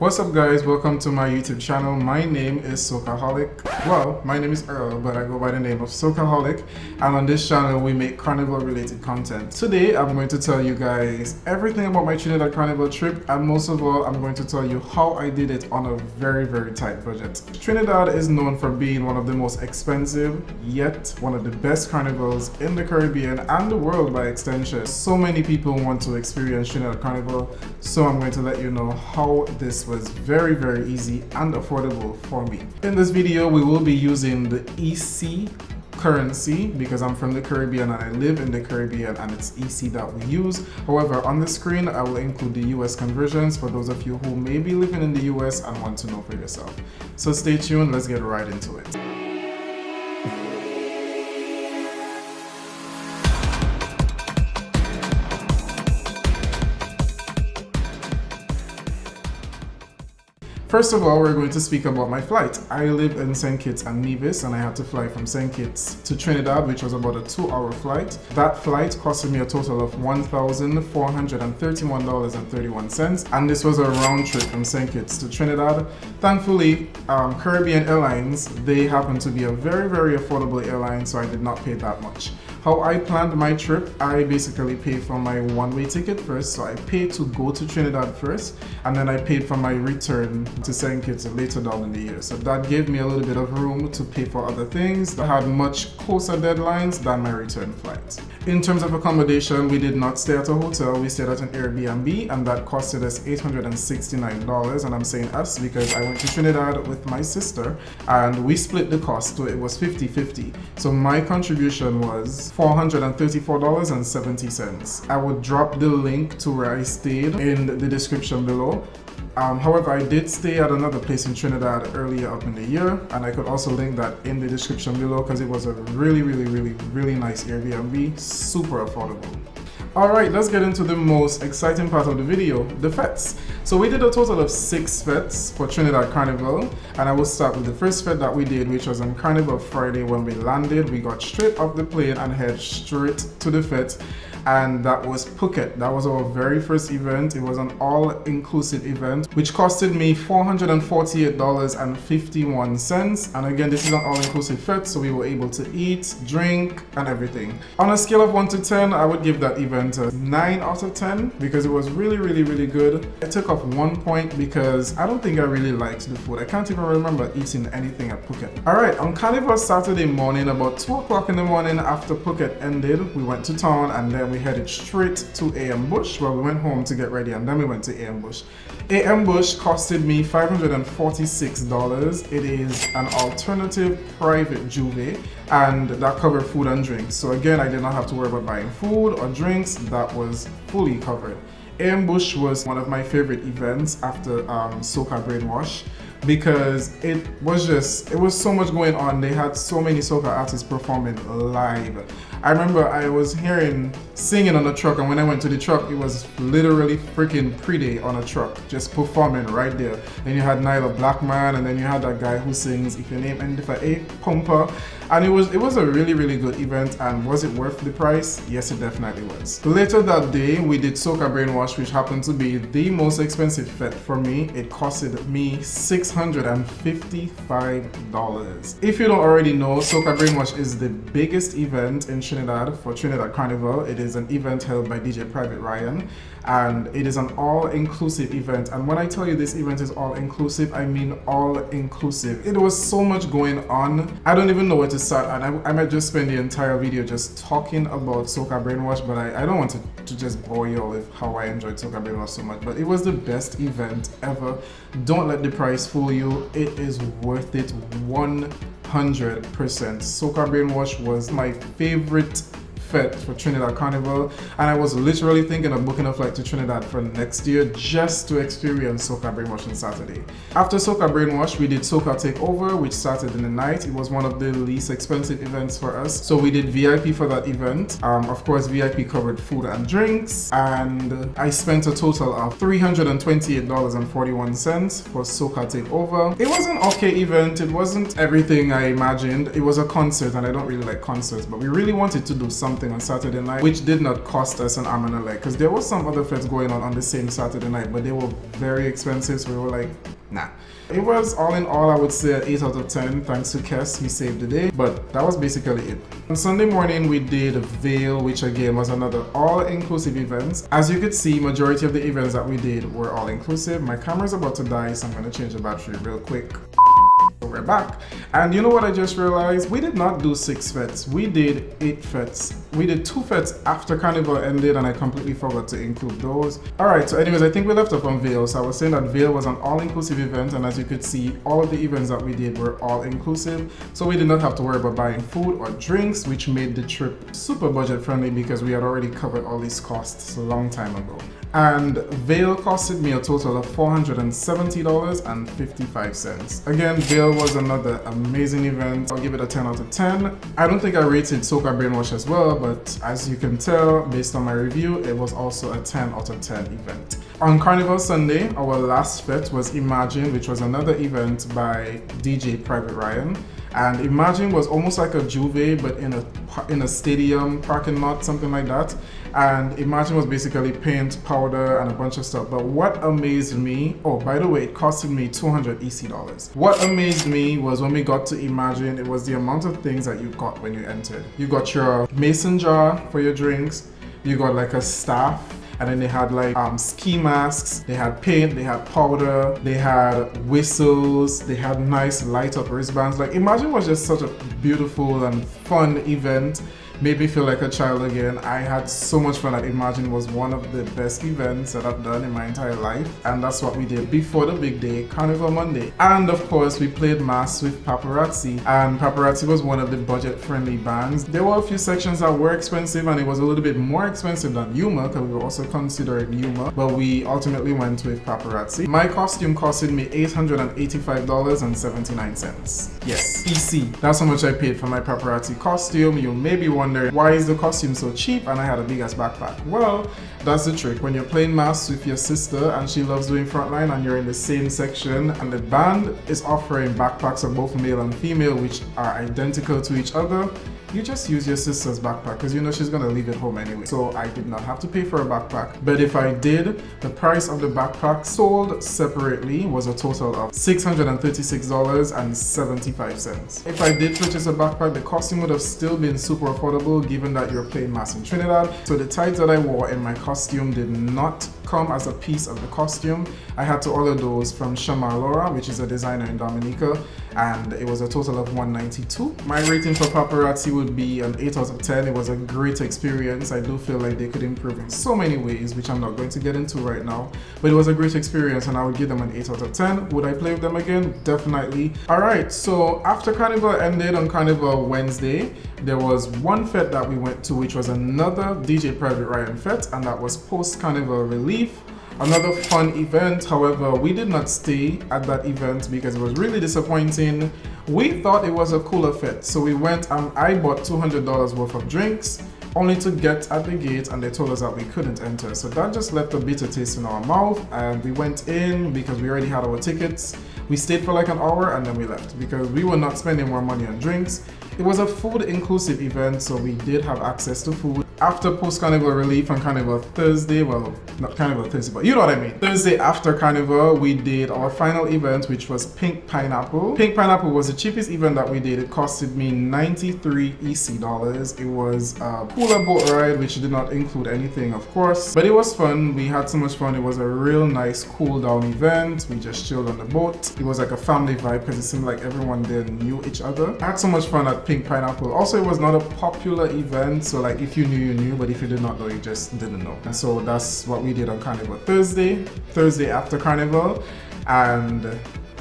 What's up guys, welcome to my YouTube channel. My name is Sochaholic. Well, my name is Earl, but I go by the name of Sochaholic, and on this channel we make carnival related content. Today I'm going to tell you guys everything about my Trinidad Carnival trip, and most of all I'm going to tell you how I did it on a very tight budget. Trinidad is known for being one of the most expensive, yet one of the best carnivals in the Caribbean and the world by extension. So many people want to experience Trinidad Carnival, so I'm going to let you know how this was very easy and affordable for me. In this video we will be using the EC currency because I'm from the Caribbean and I live in the Caribbean, and it's EC that we use. However, on the screen I will include the US conversions for those of you who may be living in the US and want to know for yourself. So stay tuned, let's get right into it. First of all, we're going to speak about my flight. I live in St. Kitts and Nevis, and I had to fly from St. Kitts to Trinidad, which was about a 2-hour flight. That flight costed me a total of $1,431.31, and this was a round trip from St. Kitts to Trinidad. Thankfully, Caribbean Airlines, they happen to be a very affordable airline, so I did not pay that much. How I planned my trip, I basically paid for my one-way ticket first, so I paid to go to Trinidad first, and then I paid for my return to St. Kitts later down in the year. So that gave me a little bit of room to pay for other things that had much closer deadlines than my return flight. In terms of accommodation, we did not stay at a hotel, we stayed at an Airbnb, and that costed us $869, and I'm saying us because I went to Trinidad with my sister and we split the cost, so it was 50-50. So my contribution was $434.70. I would drop the link to where I stayed in the description below. However, I did stay at another place in Trinidad earlier up in the year, and I could also link that in the description below because it was a really nice Airbnb, super affordable. Alright, let's get into the most exciting part of the video, the fetes. So we did a total of 6 fetes for Trinidad Carnival, and I will start with the first fete that we did, which was on Carnival Friday. When we landed, we got straight off the plane and head straight to the fete, and that was Phuket. That was our very first event. It was an all-inclusive event, which costed me $448.51, and again, this is an all-inclusive fete, so we were able to eat, drink, and everything. On a scale of 1 to 10, I would give that event a 9 out of 10 because it was really good. I took off 1 point because I don't think I really liked the food. I can't even remember eating anything at Phuket. Alright, on Carnival Saturday morning, about 2 o'clock in the morning after Phuket ended, we went to town, and then we headed straight to AM Bush. Well, we went home to get ready and then we went to AM Bush. AM Bush costed me $546. It is an alternative private juve, and that covered food and drinks. So again, I did not have to worry about buying food or drinks. That was fully covered. AM Bush was one of my favorite events after Soca Brainwash, because it was so much going on. They had so many soca artists performing live. I remember I was hearing singing on the truck, and when I went to the truck, it was literally freaking Pre-Day on a truck, just performing right there. Then you had Nyla Blackman, and then you had that guy who sings If Your Name Ended for A, Pumper. And it was a really good event. And was it worth the price? Yes, it definitely was. Later that day, we did Soca Brainwash, which happened to be the most expensive fete for me. It costed me $655. If you don't already know, Soca Brainwash is the biggest event in Trinidad for Trinidad Carnival. It is an event held by DJ Private Ryan, and it is an all-inclusive event. And when I tell you this event is all-inclusive, I mean all-inclusive. It was so much going on. I don't even know where to start, and I might just spend the entire video just talking about Soca Brainwash, but I don't want to just bore you all with how I enjoyed Soca Brainwash so much. But it was the best event ever. Don't let the price fool you. It is worth it 100%. Soca Brainwash was my favorite fete for Trinidad Carnival, and I was literally thinking of booking a flight to Trinidad for next year just to experience Soca Brainwash on Saturday. After Soca Brainwash, we did Soca Takeover, which started in the night. It was one of the least expensive events for us, so we did VIP for that event. Of course, VIP covered food and drinks, and I spent a total of $328.41 for Soca Takeover. It was an okay event. It wasn't everything I imagined. It was a concert, and I don't really like concerts, but we really wanted to do something something on Saturday night, which did not cost us an arm and a leg, because there was some other feds going on the same Saturday night, but they were very expensive, so we were like, nah. It was all in all, I would say an 8 out of 10, thanks to Kes, he saved the day, but that was basically it. On Sunday morning, we did Vail, which again was another all-inclusive event. As you could see, majority of the events that we did were all-inclusive. My camera's about to die, so I'm going to change the battery real quick. We're back, and you know what I just realized? We did not do 6 fets, we did 8 fets. We did 2 fets after Carnival ended, and I completely forgot to include those. Alright, so anyways, I think we left off on Vail. So I was saying that Vail was an all-inclusive event, and as you could see, all of the events that we did were all-inclusive, so we did not have to worry about buying food or drinks, which made the trip super budget-friendly because we had already covered all these costs a long time ago. And Vail costed me a total of $470.55. Again, Vail was another amazing event. I'll give it a 10 out of 10. I don't think I rated Soca Brainwash as well, but as you can tell based on my review, it was also a 10 out of 10 event. On Carnival Sunday, our last fet was Imagine, which was another event by DJ Private Ryan. And Imagine was almost like a Juve, but in a stadium parking lot, something like that. And Imagine was basically paint, powder, and a bunch of stuff. But what amazed me, oh, by the way, it costed me $200 EC. What amazed me was when we got to Imagine, it was the amount of things that you got when you entered. You got your mason jar for your drinks, you got like a staff, and then they had like ski masks, they had paint, they had powder, they had whistles, they had nice light up wristbands. Like Imagine was just such a beautiful and fun event. Made me feel like a child again. I had so much fun at Imagine. Was one of the best events that I've done in my entire life, and that's what we did before the big day, Carnival Monday. And of course we played mass with Paparazzi, and Paparazzi was one of the budget friendly bands. There were a few sections that were expensive, and it was a little bit more expensive than Yuma because we were also considering Yuma, but we ultimately went with Paparazzi. My costume costed me $885.79. Yes, EC. That's how much I paid for my Paparazzi costume. You may be wondering, why is the costume so cheap and I had a big ass backpack? Well, that's the trick. When you're playing mass with your sister and she loves doing frontline and you're in the same section and the band is offering backpacks of both male and female which are identical to each other, you just use your sister's backpack because you know she's gonna leave it home anyway. So I did not have to pay for a backpack, but if I did, the price of the backpack sold separately was a total of $636.75. If I did purchase a backpack, the costume would have still been super affordable given that you're playing mass in Trinidad. So the tights that I wore in my costume did not come as a piece of the costume. I had to order those from Shamar Laura, which is a designer in Dominica, and it was a total of $192. My rating for Paparazzi would be an 8 out of 10. It was a great experience. I do feel like they could improve in so many ways, which I'm not going to get into right now, but it was a great experience and I would give them an 8 out of 10. Would I play with them again? Definitely. Alright, so after Carnival ended on Carnival Wednesday, there was one fete that we went to, which was another DJ Private Ryan fete, and that was post-Carnival Relief. Another fun event. However, we did not stay at that event because it was really disappointing. We thought it was a cooler fete, so we went and I bought $200 worth of drinks, only to get at the gate and they told us that we couldn't enter. So that just left a bitter taste in our mouth, and we went in because we already had our tickets. We stayed for like an hour and then we left because we were not spending more money on drinks. It was a food inclusive event, so we did have access to food. After post-Carnival Relief on Carnival Thursday, well, not Carnival Thursday, but you know what I mean. Thursday after Carnival, we did our final event, which was Pink Pineapple. Pink Pineapple was the cheapest event that we did. It costed me $93 EC. It was a cooler boat ride, which did not include anything, of course, but it was fun. We had so much fun. It was a real nice cool down event. We just chilled on the boat. It was like a family vibe because it seemed like everyone there knew each other. I had so much fun at Pink Pineapple. Also, it was not a popular event, so like if you knew, you knew, but if you did not know, you just didn't know. And so that's what we did on Carnival Thursday after Carnival, and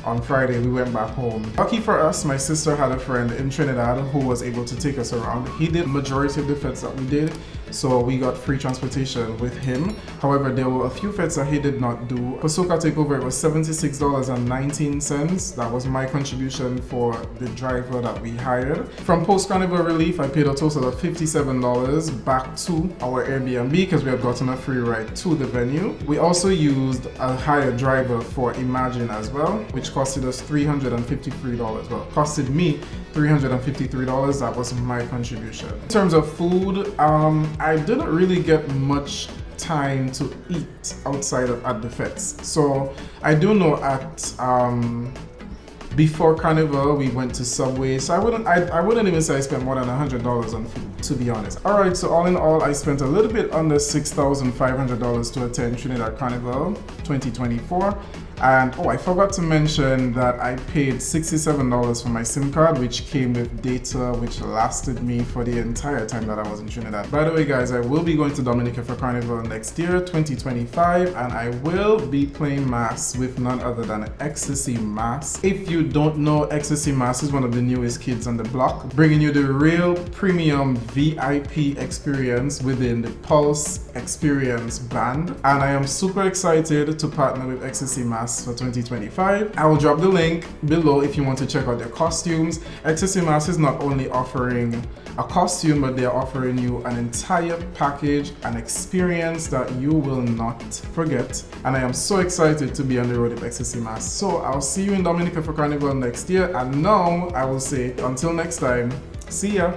on Friday we went back home. Lucky for us, my sister had a friend in Trinidad who was able to take us around. He did majority of the fetes that we did, so we got free transportation with him. However, there were a few fetes that he did not do. For Soca Takeover, it was $76.19. That was my contribution for the driver that we hired. From post-carnival relief, I paid a total of $57 back to our Airbnb because we had gotten a free ride to the venue. We also used a hired driver for Imagine as well, which costed us $353. Well, costed me $353. That was my contribution. In terms of food, I didn't really get much time to eat outside of at the fetes. So I do know at before Carnival we went to Subway, so I wouldn't even say I spent more than $100 on food, to be honest. Alright, so all in all I spent a little bit under $6,500 to attend Trinidad Carnival 2024. And oh, I forgot to mention that I paid $67 for my SIM card, which came with data which lasted me for the entire time that I was in Trinidad. By the way guys, I will be going to Dominica for Carnival next year, 2025, and I will be playing Mass with none other than Ecstasy Mass. If you don't know, Ecstasy Mass is one of the newest kids on the block, bringing you the real premium VIP experience within the Pulse Experience band. And I am super excited to partner with Ecstasy Mass for 2025. I will drop the link below if you want to check out their costumes. Ecstasy Mass is not only offering a costume, but they are offering you an entire package, an experience that you will not forget. And I am so excited to be on the road with Ecstasy Mass. So I'll see you in Dominica for Carnival next year. And now I will say until next time, see ya.